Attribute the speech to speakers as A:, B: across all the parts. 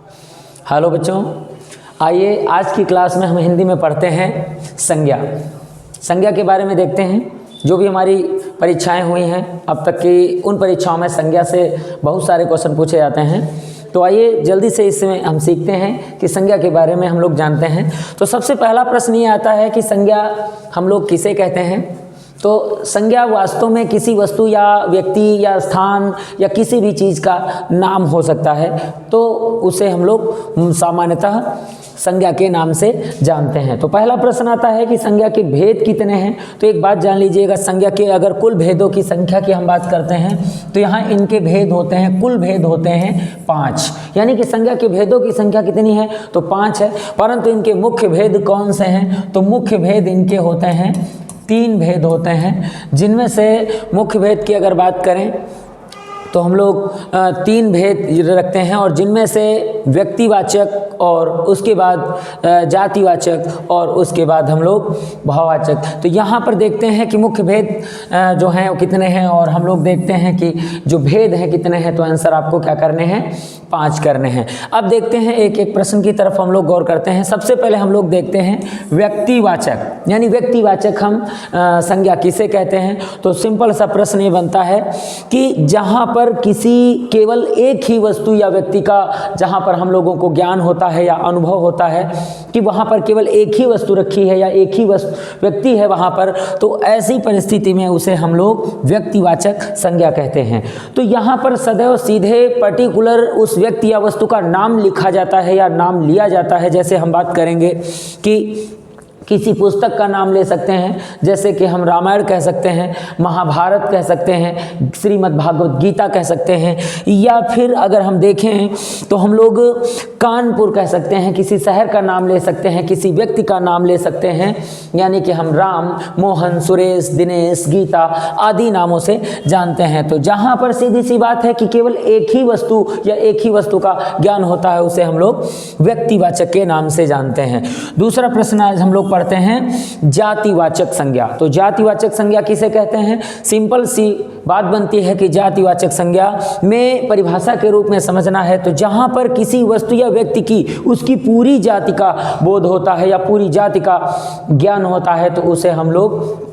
A: Hello बच्चों, आइए आज की क्लास में हम हिंदी में पढ़ते हैं संज्ञा। संज्ञा के बारे में देखते हैं। जो भी हमारी परीक्षाएं हुई हैं अब तक की, उन परीक्षाओं में संज्ञा से बहुत सारे क्वेश्चन पूछे जाते हैं। तो आइए जल्दी से इसमें हम सीखते हैं कि संज्ञा के बारे में हम लोग जानते हैं। तो सबसे पहला प्रश्न ये आता है कि संज्ञा हम लोग किसे कहते हैं। तो संज्ञा वास्तव में किसी वस्तु या व्यक्ति या स्थान या किसी भी चीज़ का नाम हो सकता है, तो उसे हम लोग सामान्यतः संज्ञा के नाम से जानते हैं। तो पहला प्रश्न आता है कि संज्ञा के भेद कितने हैं। तो एक बात जान लीजिएगा, संज्ञा के अगर कुल भेदों की संख्या की हम बात करते हैं तो यहाँ इनके भेद होते हैं, कुल भेद होते हैं 5। यानी कि संज्ञा के भेदों की संख्या कितनी है तो 5 है। परंतु इनके मुख्य भेद कौन से हैं, तो मुख्य भेद इनके होते हैं 3 भेद होते हैं। जिनमें से मुख्य भेद की अगर बात करें तो हम लोग 3 भेद रखते हैं, और जिनमें से व्यक्तिवाचक और उसके बाद जातिवाचक और उसके बाद हम लोग भाववाचक। तो यहाँ पर देखते हैं कि मुख्य भेद जो हैं वो कितने हैं, और हम लोग देखते हैं कि जो भेद हैं कितने हैं। तो आंसर आपको क्या करने हैं, 5 करने हैं। अब देखते हैं एक एक प्रश्न की तरफ हम लोग गौर करते हैं। सबसे पहले हम लोग देखते हैं व्यक्तिवाचक, यानी व्यक्तिवाचक हम संज्ञा किसे कहते हैं। तो सिंपल सा प्रश्न ये बनता है कि जहाँ पर किसी केवल एक ही वस्तु या व्यक्ति का जहाँ पर हम लोगों को ज्ञान होता है या अनुभव होता है कि वहाँ पर केवल एक ही वस्तु रखी है या एक ही व्यक्ति है वहाँ पर, तो ऐसी परिस्थिति में उसे हम लोग व्यक्तिवाचक संज्ञा कहते हैं। तो यहाँ पर सदैव सीधे पर्टिकुलर उस व्यक्ति या वस्तु का नाम लिखा जाता है या नाम लिया जाता है। जैसे हम बात करेंगे कि किसी पुस्तक का नाम ले सकते हैं, जैसे कि हम रामायण कह सकते हैं, महाभारत कह सकते हैं, श्रीमद् भागवत गीता कह सकते हैं, या फिर अगर हम देखें तो हम लोग कानपुर कह सकते हैं, किसी शहर का नाम ले सकते हैं, किसी व्यक्ति का नाम ले सकते हैं। यानी कि हम राम, मोहन, सुरेश, दिनेश, गीता आदि नामों से जानते हैं। तो जहाँ पर सीधी सी बात है कि केवल एक ही वस्तु या एक ही वस्तु का ज्ञान होता है, उसे हम लोग व्यक्तिवाचक के नाम से जानते हैं। दूसरा प्रश्न आज हम लोग पढ़ते हैं जातिवाचक संज्ञा। तो जातिवाचक संज्ञा किसे कहते हैं। सिंपल सी बात बनती है कि जातिवाचक संज्ञा में परिभाषा के रूप में समझना है तो जहां पर किसी वस्तु या व्यक्ति की उसकी पूरी जाति का बोध होता है या पूरी जाति का ज्ञान होता है, तो उसे हम लोग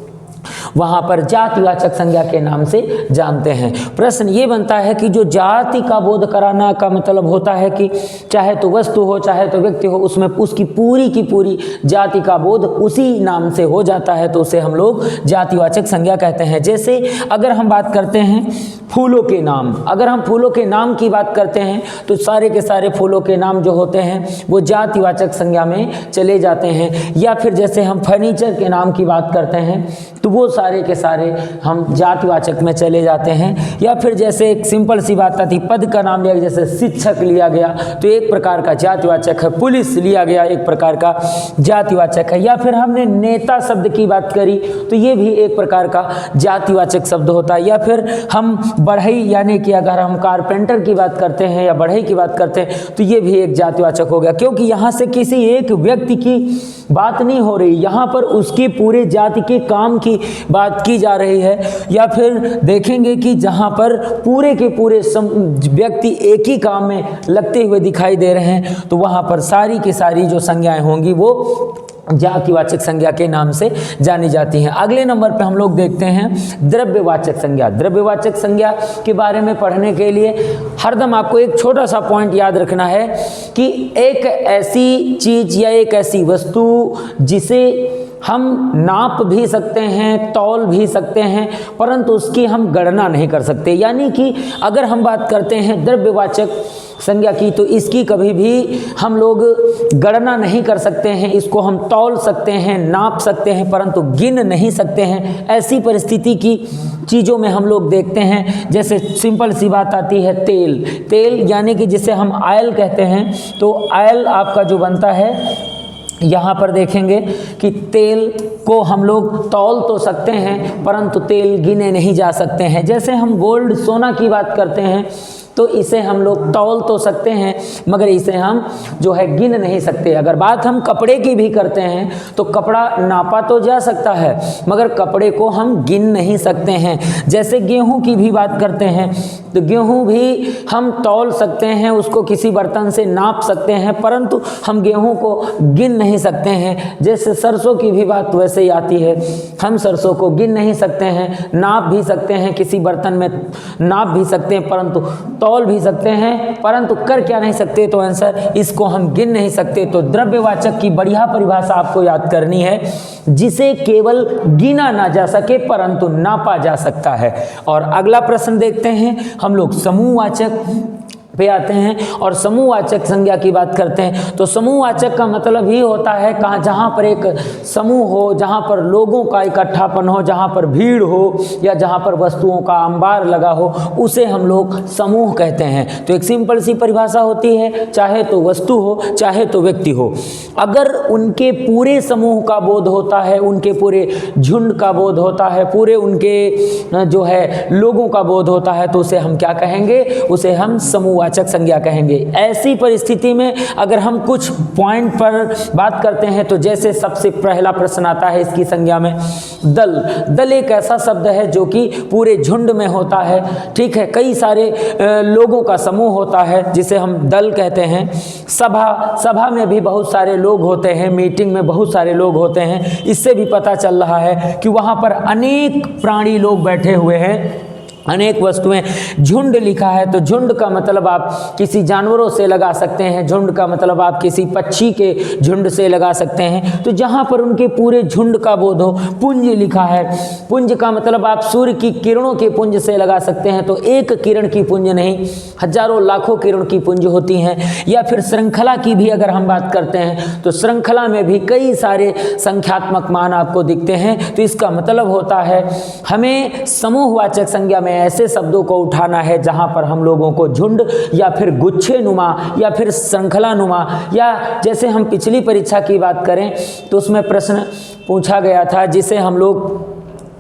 A: वहाँ पर जातिवाचक संज्ञा के नाम से जानते हैं। प्रश्न ये बनता है कि जो जाति का बोध कराना का मतलब होता है कि चाहे तो वस्तु हो चाहे तो व्यक्ति हो, उसमें उसकी पूरी की पूरी जाति का बोध उसी नाम से हो जाता है, तो उसे हम लोग जातिवाचक संज्ञा कहते हैं। जैसे अगर हम बात करते हैं फूलों के नाम, अगर हम फूलों के नाम की बात करते हैं तो सारे के सारे फूलों के नाम जो होते हैं वो जातिवाचक संज्ञा में चले जाते हैं। या फिर जैसे हम फर्नीचर के नाम की बात करते हैं तो वो सारे के सारे हम जातिवाचक में चले जाते हैं। या फिर जैसे एक सिंपल सी बात आती, पद का नाम लिया गया, जैसे शिक्षक लिया गया तो एक प्रकार का जातिवाचक है, पुलिस लिया गया एक प्रकार का जातिवाचक है। या फिर हमने नेता शब्द की बात करी तो ये भी एक प्रकार का जातिवाचक शब्द होता है। या फिर हम बढ़ई, यानी कि अगर हम कारपेंटर की बात करते हैं या बढ़ई की बात करते हैं तो ये भी एक जातिवाचक हो गया, क्योंकि यहाँ से किसी एक व्यक्ति की बात नहीं हो रही, यहाँ पर उसकी पूरे जाति के काम की बात की जा रही है। या फिर देखेंगे कि जहाँ पर पूरे के पूरे व्यक्ति एक ही काम में लगते हुए दिखाई दे रहे हैं, तो वहाँ पर सारी की सारी जो संज्ञाएं होंगी वो जातिवाचक संज्ञा के नाम से जानी जाती हैं। अगले नंबर पे हम लोग देखते हैं द्रव्यवाचक संज्ञा। द्रव्यवाचक संज्ञा के बारे में पढ़ने के लिए हरदम आपको एक छोटा सा पॉइंट याद रखना है कि एक ऐसी चीज या एक ऐसी वस्तु जिसे हम नाप भी सकते हैं, तौल भी सकते हैं, परंतु उसकी हम गणना नहीं कर सकते। यानी कि अगर हम बात करते हैं द्रव्यवाचक संज्ञा की तो इसकी कभी भी हम लोग गणना नहीं कर सकते हैं, इसको हम तौल सकते हैं, नाप सकते हैं, परंतु गिन नहीं सकते हैं। ऐसी परिस्थिति की चीज़ों में हम लोग देखते हैं, जैसे सिंपल सी बात आती है तेल। तेल यानी कि जिसे हम ऑयल कहते हैं, तो ऑयल आपका जो बनता है, यहाँ पर देखेंगे कि तेल को हम लोग तौल तो सकते हैं परंतु तेल गिने नहीं जा सकते हैं। जैसे हम गोल्ड, सोना की बात करते हैं तो इसे हम लोग तौल तो सकते हैं मगर इसे हम जो है गिन नहीं सकते। अगर बात हम कपड़े की भी करते हैं तो कपड़ा नापा तो जा सकता है मगर कपड़े को हम गिन नहीं सकते हैं। जैसे गेहूं की भी बात करते हैं तो गेहूं भी हम तौल सकते हैं, उसको किसी बर्तन से नाप सकते हैं, परंतु हम गेहूं को गिन नहीं सकते हैं। जैसे सरसों की भी बात वैसे ही आती है, हम सरसों को गिन नहीं सकते हैं, नाप भी सकते हैं, किसी बर्तन में नाप भी सकते हैं, परंतु तौल भी सकते हैं, परंतु कर क्या नहीं सकते। तो आंसर इसको हम गिन नहीं सकते। तो द्रव्यवाचक की बढ़िया परिभाषा आपको याद करनी है, जिसे केवल गिना ना जा सके परंतु नापा जा सकता है। और अगला प्रश्न देखते हैं, हम लोग समूहवाचक पे आते हैं और समूहवाचक संज्ञा की बात करते हैं। तो समूहवाचक का मतलब ही होता है कहाँ जहाँ पर एक समूह हो, जहाँ पर लोगों का इकट्ठापन हो, जहाँ पर भीड़ हो या जहाँ पर वस्तुओं का अंबार लगा हो, उसे हम लोग समूह कहते हैं। तो एक सिंपल सी परिभाषा होती है, चाहे तो वस्तु हो चाहे तो व्यक्ति हो, अगर उनके पूरे समूह का बोध होता है, उनके पूरे झुंड का बोध होता है, पूरे उनके जो है लोगों का बोध होता है, तो उसे हम क्या कहेंगे, उसे हम समूह वाचक संज्ञा कहेंगे। ऐसी परिस्थिति में अगर हम कुछ पॉइंट पर बात करते हैं तो जैसे सबसे पहला प्रश्न आता है इसकी संज्ञा में, दल। दल एक ऐसा शब्द है जो कि पूरे झुंड में होता है, ठीक है, कई सारे लोगों का समूह होता है जिसे हम दल कहते हैं। सभा में भी बहुत सारे लोग होते हैं, मीटिंग में बहुत सारे लोग होते हैं। इससे भी पता चल रहा है कि वहाँ पर अनेक प्राणी लोग बैठे हुए हैं, अनेक वस्तुएं। झुंड लिखा है तो झुंड का मतलब आप किसी जानवरों से लगा सकते हैं, झुंड का मतलब आप किसी पक्षी के झुंड से लगा सकते हैं, तो जहां पर उनके पूरे झुंड का बोध हो। पुंज लिखा है, पुंज का मतलब आप सूर्य की किरणों के पुंज से लगा सकते हैं, तो एक किरण की पुंज नहीं, हजारों लाखों किरण की पुंज होती हैं। या फिर श्रृंखला की भी अगर हम बात करते हैं तो श्रृंखला में भी कई सारे संख्यात्मक मान आपको दिखते हैं। तो इसका मतलब होता है हमें समूहवाचक संज्ञा में ऐसे शब्दों को उठाना है जहां पर हम लोगों को झुंड या फिर गुच्छे नुमा या फिर श्रृंखला नुमा, या जैसे हम पिछली परीक्षा की बात करें तो उसमें प्रश्न पूछा गया था जिसे हम लोग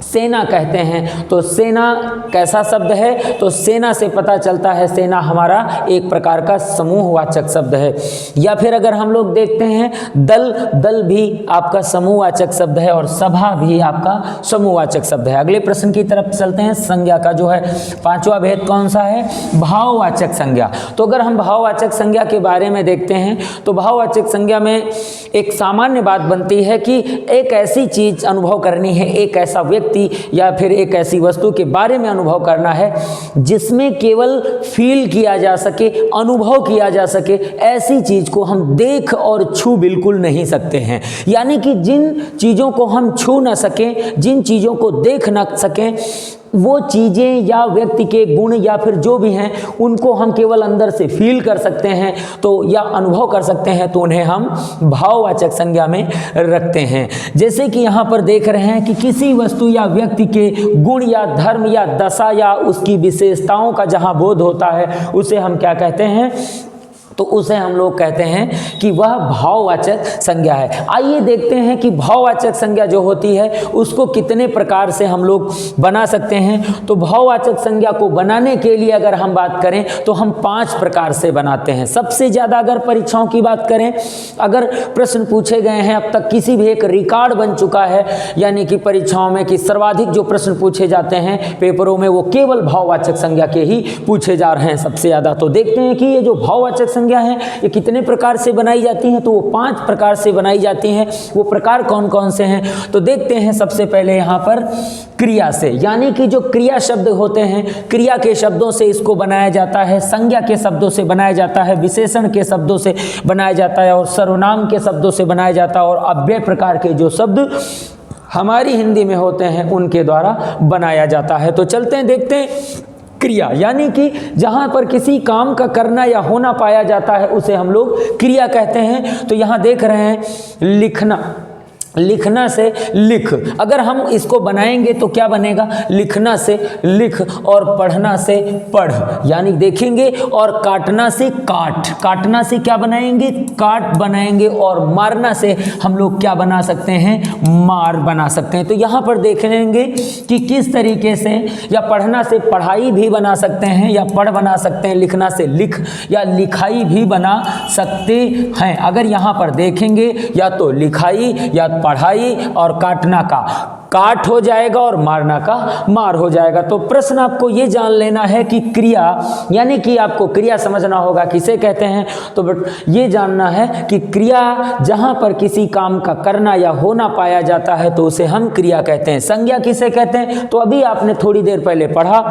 A: सेना कहते हैं। तो सेना कैसा शब्द है, तो सेना से पता चलता है सेना हमारा एक प्रकार का समूहवाचक शब्द है। या फिर अगर हम लोग देखते हैं दल, दल भी आपका समूहवाचक शब्द है और सभा भी आपका समूहवाचक शब्द है। अगले प्रश्न की तरफ चलते हैं। संज्ञा का जो है पांचवा भेद कौन सा है, भाववाचक संज्ञा। तो अगर हम भाववाचक संज्ञा के बारे में देखते हैं तो भाववाचक संज्ञा में एक सामान्य बात बनती है कि एक ऐसी चीज अनुभव करनी है, एक ऐसा व्यक्ति या फिर एक ऐसी वस्तु के बारे में अनुभव करना है जिसमें केवल फील किया जा सके, अनुभव किया जा सके। ऐसी चीज को हम देख और छू बिल्कुल नहीं सकते हैं। यानी कि जिन चीजों को हम छू ना सकें, जिन चीजों को देख ना सकें, वो चीज़ें या व्यक्ति के गुण या फिर जो भी हैं उनको हम केवल अंदर से फील कर सकते हैं तो या अनुभव कर सकते हैं, तो उन्हें हम भाववाचक संज्ञा में रखते हैं। जैसे कि यहाँ पर देख रहे हैं कि किसी वस्तु या व्यक्ति के गुण या धर्म या दशा या उसकी विशेषताओं का जहाँ बोध होता है उसे हम क्या कहते हैं, तो उसे हम लोग कहते हैं कि वह भाववाचक संज्ञा है। आइए देखते हैं कि भाववाचक संज्ञा जो होती है उसको कितने प्रकार से हम लोग बना सकते हैं। तो भाववाचक संज्ञा को बनाने के लिए अगर हम बात करें तो हम 5 प्रकार से बनाते हैं। सबसे ज़्यादा अगर परीक्षाओं की बात करें, अगर प्रश्न पूछे गए हैं, अब तक किसी भी एक रिकॉर्ड बन चुका है यानी कि परीक्षाओं में कि सर्वाधिक जो प्रश्न पूछे जाते हैं पेपरों में वो केवल भाववाचक संज्ञा के ही पूछे जा रहे हैं सबसे ज़्यादा। तो देखते हैं कि ये जो भाववाचक संज्ञा है ये कितने प्रकार से बनाई जाती हैं। तो वो 5 प्रकार से बनाई जाती हैं। वो प्रकार कौन कौन से हैं, तो देखते हैं। सबसे पहले यहाँ पर क्रिया से, यानी कि जो क्रिया शब्द होते हैं, क्रिया के शब्दों से इसको बनाया जाता है, संज्ञा के शब्दों से बनाया जाता है, विशेषण के शब्दों से बनाया जाता है और सर्वनाम के शब्दों से बनाया जाता है और अव्यय प्रकार के जो शब्द हमारी हिंदी में होते हैं उनके द्वारा बनाया जाता है। तो चलते हैं, देखते हैं। क्रिया यानी कि जहाँ पर किसी काम का करना या होना पाया जाता है उसे हम लोग क्रिया कहते हैं। तो यहाँ देख रहे हैं लिखना, लिखना से लिख, अगर हम इसको बनाएंगे तो क्या बनेगा, लिखना से लिख और पढ़ना से पढ़, यानी देखेंगे, और काटना से काट, काटना से क्या बनाएंगे, काट बनाएंगे, और मारना से हम लोग क्या बना सकते हैं, मार बना सकते हैं। तो यहाँ पर देख लेंगे कि किस तरीके से, या पढ़ना से पढ़ाई भी बना सकते हैं, या पढ़ बना सकते हैं, लिखना से लिख या लिखाई भी बना सकते हैं। अगर यहाँ पर देखेंगे या तो लिखाई या पढ़ाई, और काटना का काट हो जाएगा और मारना का मार हो जाएगा। तो प्रश्न आपको ये जान लेना है कि क्रिया, यानी कि आपको क्रिया समझना होगा किसे कहते हैं, तो ये जानना है कि क्रिया जहाँ पर किसी काम का करना या होना पाया जाता है तो उसे हम क्रिया कहते हैं। संज्ञा किसे कहते हैं, तो अभी आपने थोड़ी देर पहले पढ़ा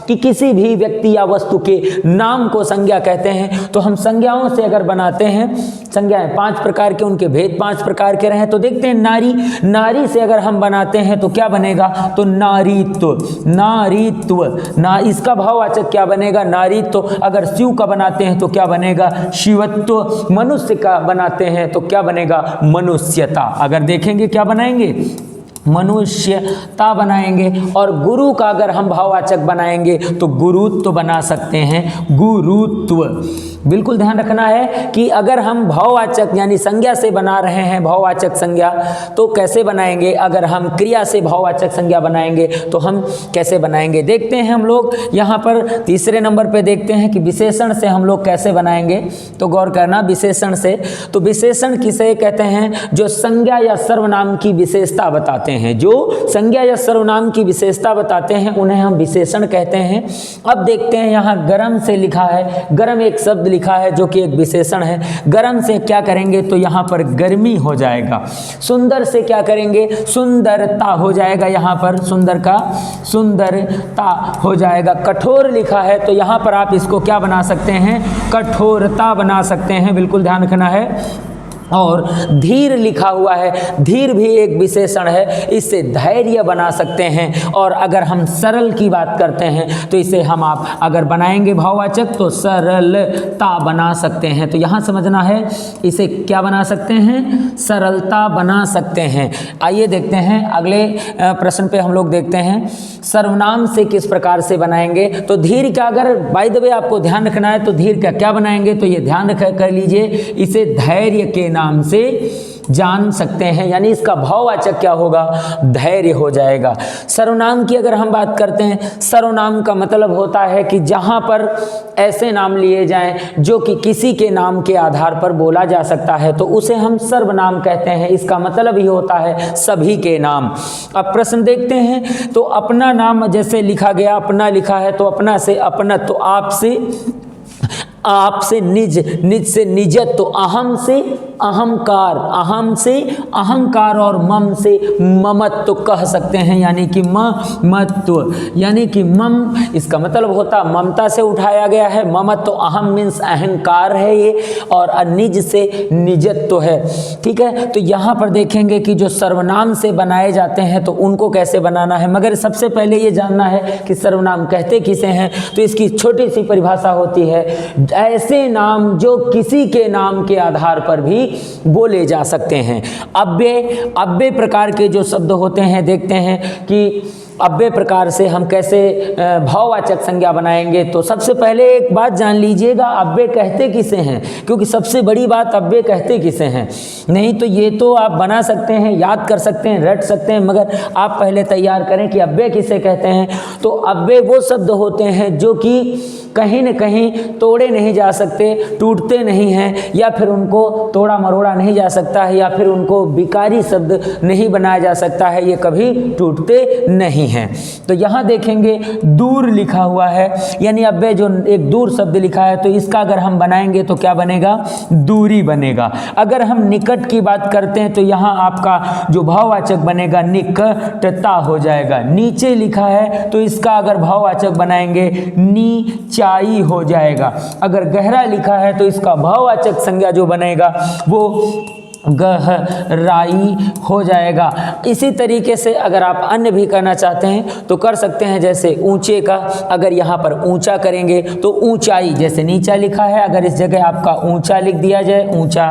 A: कि किसी भी व्यक्ति या वस्तु के नाम को संज्ञा कहते हैं। तो हम संज्ञाओं से अगर बनाते हैं, संज्ञाएं 5 प्रकार के, उनके भेद 5 प्रकार के रहे, तो देखते हैं नारी, नारी से अगर हम बनाते हैं तो क्या बनेगा, तो नारीत्व, नारीत्व ना, इसका भाववाचक क्या बनेगा, नारीत्व। अगर शिव का बनाते हैं तो क्या बनेगा, शिवत्व। मनुष्य का बनाते हैं तो क्या बनेगा, मनुष्यता। अगर देखेंगे क्या बनाएंगे, मनुष्यता बनाएंगे। और गुरु का अगर हम भाववाचक बनाएंगे तो गुरुत्व बना सकते हैं, गुरुत्व। बिल्कुल ध्यान रखना है कि अगर हम भाववाचक यानी संज्ञा से बना रहे हैं भाववाचक संज्ञा, तो कैसे बनाएंगे, अगर हम क्रिया से भाववाचक संज्ञा बनाएंगे तो हम कैसे बनाएंगे। देखते हैं हम लोग यहाँ पर तीसरे नंबर पे देखते हैं कि विशेषण से हम लोग कैसे बनाएंगे। तो गौर करना, विशेषण से, तो विशेषण किसे कहते हैं, जो संज्ञा या सर्वनाम की विशेषता बताते हैं, जो संज्ञा या सर्वनाम की विशेषता बताते हैं उन्हें हम विशेषण कहते हैं। अब देखते हैं यहाँ गरम से लिखा है, गरम एक शब्द लिखा है जो कि एक विशेषण है। गरम से क्या करेंगे, तो यहाँ पर गर्मी हो जाएगा। सुंदर से क्या करेंगे, सुंदरता हो जाएगा, यहाँ पर सुंदर का सुंदरता हो जाएगा। कठोर लिखा है तो यहाँ पर आप इसको क्या बना सकते हैं, कठोरता बना सकते हैं, बिल्कुल ध्यान रखना है। और धीर लिखा हुआ है, धीर भी एक विशेषण है, इससे धैर्य बना सकते हैं। और अगर हम सरल की बात करते हैं तो इसे हम आप अगर बनाएंगे भाववाचक तो सरलता बना सकते हैं। तो यहाँ समझना है, इसे क्या बना सकते हैं, सरलता बना सकते हैं। आइए देखते हैं अगले प्रश्न पे हम लोग देखते हैं, सर्वनाम से किस प्रकार से बनाएंगे। तो धीर का अगर बाय द वे आपको ध्यान रखना है तो धीर का क्या बनाएंगे, तो ये ध्यान कर लीजिए, इसे धैर्य के नाम से जान सकते हैं, यानी इसका भाववाचक क्या होगा, धैर्य हो जाएगा। सर्वनाम की अगर हम बात करते हैं, सर्वनाम का मतलब होता है कि जहां पर ऐसे नाम लिए जाएं जो कि किसी के नाम के आधार पर बोला जा सकता है तो उसे हम सर्वनाम कहते हैं। इसका मतलब ही होता है सभी के नाम। अब प्रश्न देखते हैं, तो अपना नाम जैसे लिखा गया, अपना लिखा है तो अपना से अपनत, तो आपसे आप से निज, निज से निजत, तो अहम से अहंकार, अहम से अहंकार, और मम से ममत्व कह सकते हैं, यानी कि ममत्व, यानी कि मम इसका मतलब होता ममता से उठाया गया है, ममत्व अहम मीन्स अहंकार है ये, और निज से निजत्व है। ठीक है, तो यहाँ पर देखेंगे कि जो सर्वनाम से बनाए जाते हैं तो उनको कैसे बनाना है, मगर सबसे पहले ये जानना है कि सर्वनाम कहते किसे हैं। तो इसकी छोटी सी परिभाषा होती है, ऐसे नाम जो किसी के नाम के आधार पर भी बोले जा सकते हैं। अव्यय, अव्यय प्रकार के जो शब्द होते हैं, देखते हैं कि अव्यय प्रकार से हम कैसे भाववाचक संज्ञा बनाएंगे। तो सबसे पहले एक बात जान लीजिएगा, अव्यय कहते किसे हैं, क्योंकि सबसे बड़ी बात अव्यय कहते किसे हैं। नहीं तो ये तो आप बना सकते हैं, याद कर सकते हैं, रट सकते हैं, मगर आप पहले तैयार करें कि अव्यय किसे कहते हैं। तो अव्यय वो शब्द होते हैं जो कि कहीं न कहीं तोड़े नहीं जा सकते, टूटते नहीं हैं, या फिर उनको तोड़ा मरोड़ा नहीं जा सकता है, या फिर उनको विकारी शब्द नहीं बनाया जा सकता है, ये कभी टूटते नहीं हैं। तो यहाँ देखेंगे दूर लिखा हुआ है, यानी अव्यय जो एक दूर शब्द लिखा है तो इसका अगर हम बनाएंगे तो क्या बनेगा, दूरी बनेगा। अगर हम निकट की बात करते हैं तो यहाँ आपका जो भाववाचक बनेगा निकटता हो जाएगा। नीचे लिखा है तो इसका अगर भाववाचक बनाएंगे नीचाई हो जाएगा। अगर गहरा लिखा है तो इसका भाववाचक संज्ञा जो बनेगा वो गहराई हो जाएगा। इसी तरीके से अगर आप अन्य भी करना चाहते हैं तो कर सकते हैं, जैसे ऊंचे का अगर यहाँ पर ऊंचा करेंगे तो ऊंचाई, जैसे नीचा लिखा है अगर इस जगह आपका ऊंचा लिख दिया जाए, ऊंचा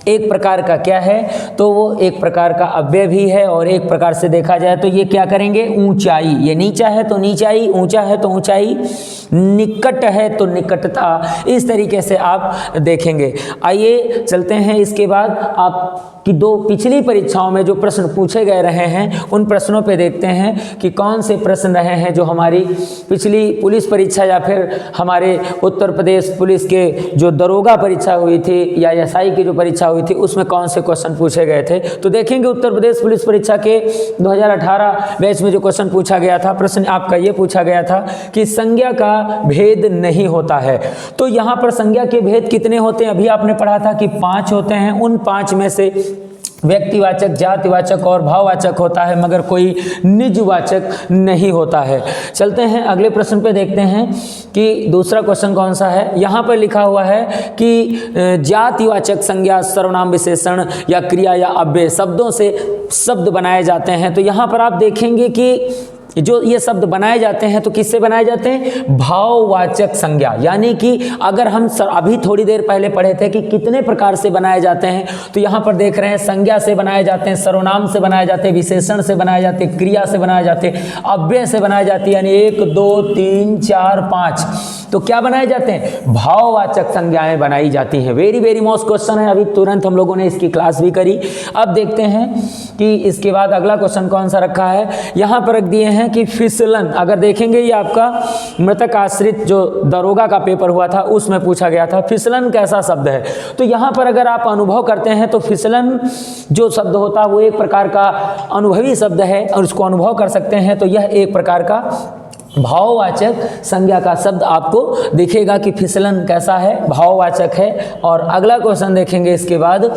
A: एक प्रकार का क्या है, तो वो एक प्रकार का अव्यय भी है, और एक प्रकार से देखा जाए तो ये क्या करेंगे, ऊंचाई, ये नीचा है तो नीचाई, ऊंचा है तो ऊंचाई, निकट है तो निकटता, इस तरीके से आप देखेंगे। आइए चलते हैं इसके बाद आपकी दो पिछली परीक्षाओं में जो प्रश्न पूछे गए रहे हैं उन प्रश्नों पे देखते हैं कि कौन से प्रश्न रहे हैं जो हमारी पिछली पुलिस परीक्षा या फिर हमारे उत्तर प्रदेश पुलिस के जो दरोगा परीक्षा हुई थी या एसआई की जो परीक्षा हुई थी उसमें कौन से क्वेश्चन पूछे गए थे। तो देखेंगे उत्तर प्रदेश पुलिस परीक्षा के 2018 बैच में जो क्वेश्चन पूछा गया था, प्रश्न आपका ये पूछा गया था कि संज्ञा का भेद नहीं होता है। तो यहाँ पर संज्ञा के भेद कितने होते हैं, अभी आपने पढ़ा था कि 5 होते हैं। उन 5 में से व्यक्तिवाचक, जातिवाचक और भाववाचक होता है, मगर कोई निजवाचक नहीं होता है। चलते हैं अगले प्रश्न पे, देखते हैं कि दूसरा क्वेश्चन कौन सा है। यहाँ पर लिखा हुआ है कि जातिवाचक संज्ञा सर्वनाम विशेषण या क्रिया या अव्यय शब्दों से शब्द बनाए जाते हैं। तो यहाँ पर आप देखेंगे कि जो ये शब्द बनाए जाते हैं तो किससे बनाए जाते हैं, भाववाचक संज्ञा। यानी कि अगर हम अभी थोड़ी देर पहले पढ़े थे कि कितने प्रकार से बनाए जाते हैं, तो यहाँ पर देख रहे हैं संज्ञा से बनाए जाते हैं, सर्वनाम से बनाए जाते हैं, विशेषण से बनाए जाते हैं, क्रिया से बनाए जाते हैं, अव्यय से बनाए जाती है। यानी 1 2 3 4 5 तो क्या बनाए जाते हैं, भाववाचक संज्ञाएं बनाई जाती हैं। वेरी वेरी मोस्ट क्वेश्चन है, अभी तुरंत हम लोगों ने इसकी क्लास भी करी। अब देखते हैं कि इसके बाद अगला क्वेश्चन कौन सा रखा है। यहाँ पर रख दिए हैं कि फिसलन, अगर देखेंगे ये आपका मृतक आश्रित जो दरोगा का पेपर हुआ था उसमें पूछा गया था, फिसलन कैसा शब्द है। तो यहाँ पर अगर आप अनुभव करते हैं तो फिसलन जो शब्द होता है वो एक प्रकार का अनुभवी शब्द है और उसको अनुभव कर सकते हैं। तो यह एक प्रकार का भाववाचक संज्ञा का शब्द आपको दिखेगा कि फिसलन कैसा है, भाववाचक है। और अगला क्वेश्चन देखेंगे इसके बाद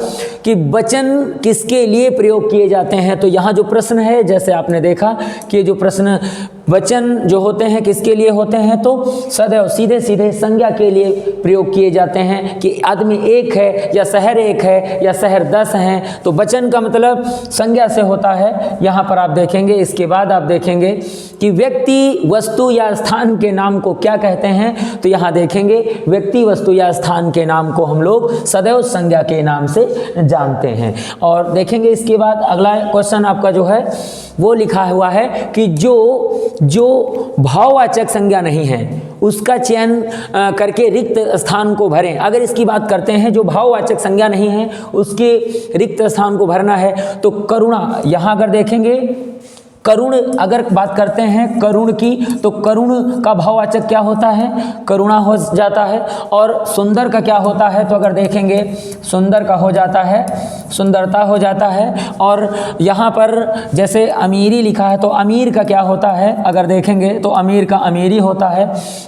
A: कि वचन किसके लिए प्रयोग किए जाते हैं। तो यहाँ जो प्रश्न है, जैसे आपने देखा कि जो प्रश्न वचन जो होते हैं किसके लिए होते हैं, तो सदैव सीधे सीधे संज्ञा के लिए प्रयोग किए जाते हैं कि आदमी एक है या शहर एक है या शहर 10 हैं। तो वचन का मतलब संज्ञा से होता है। यहाँ पर आप देखेंगे, इसके बाद आप देखेंगे कि व्यक्ति, वस्तु या स्थान के नाम को क्या कहते हैं। तो यहाँ देखेंगे व्यक्ति, वस्तु या स्थान के नाम को हम लोग सदैव संज्ञा के नाम से जानते हैं। और देखेंगे इसके बाद अगला क्वेश्चन आपका जो है वो लिखा हुआ है कि जो भाववाचक संज्ञा नहीं है उसका चयन करके रिक्त स्थान को भरें। अगर इसकी बात करते हैं जो भाववाचक संज्ञा नहीं है उसके रिक्त स्थान को भरना है तो करुणा, यहाँ अगर देखेंगे करुण, अगर बात करते हैं करुण की तो करुण का भाववाचक क्या होता है, करुणा हो जाता है। और सुंदर का क्या होता है, तो अगर देखेंगे सुंदर का हो जाता है सुंदरता हो जाता है। और यहाँ पर जैसे अमीरी लिखा है तो अमीर का क्या होता है, अगर देखेंगे तो अमीर का अमीरी होता है।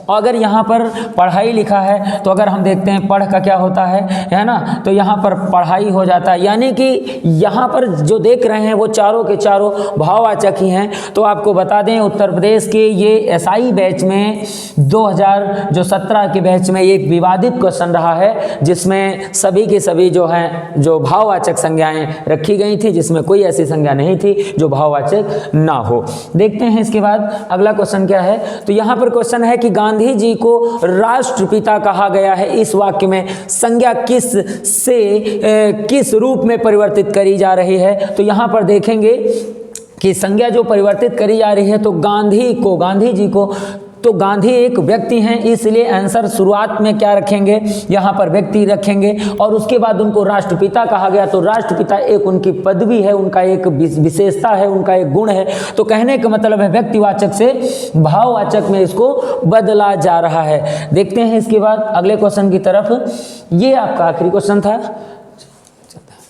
A: और अगर यहाँ पर पढ़ाई लिखा है तो अगर हम देखते हैं पढ़ का क्या होता है ना, तो यहाँ पर पढ़ाई हो जाता है। यानी कि यहाँ पर जो देख रहे हैं वो चारों के चारों भाववाचक हैं। तो आपको बता दें उत्तर प्रदेश के ये एसआई बैच में 2017 के बैच में एक विवादित क्वेश्चन रहा है जिसमें सभी के सभी जो हैं जो भाववाचक संज्ञाएं रखी गई थी, जिसमें कोई ऐसी संज्ञा नहीं थी जो भाववाचक ना हो। देखते हैं इसके बाद अगला क्वेश्चन क्या है। तो यहाँ पर क्वेश्चन है कि गांधी जी को राष्ट्रपिता कहा गया है, इस वाक्य में संज्ञा किस रूप में परिवर्तित करी जा रही है। तो यहाँ पर देखेंगे कि संज्ञा जो परिवर्तित करी जा रही है तो गांधी जी को, तो गांधी एक व्यक्ति हैं, इसलिए आंसर शुरुआत में क्या रखेंगे, यहाँ पर व्यक्ति रखेंगे। और उसके बाद उनको राष्ट्रपिता कहा गया तो राष्ट्रपिता एक उनकी पदवी है, उनका एक विशेषता है, उनका एक गुण है। तो कहने का मतलब है व्यक्तिवाचक से भाववाचक में इसको बदला जा रहा है। देखते हैं इसके बाद अगले क्वेश्चन की तरफ। ये आपका आखिरी क्वेश्चन था।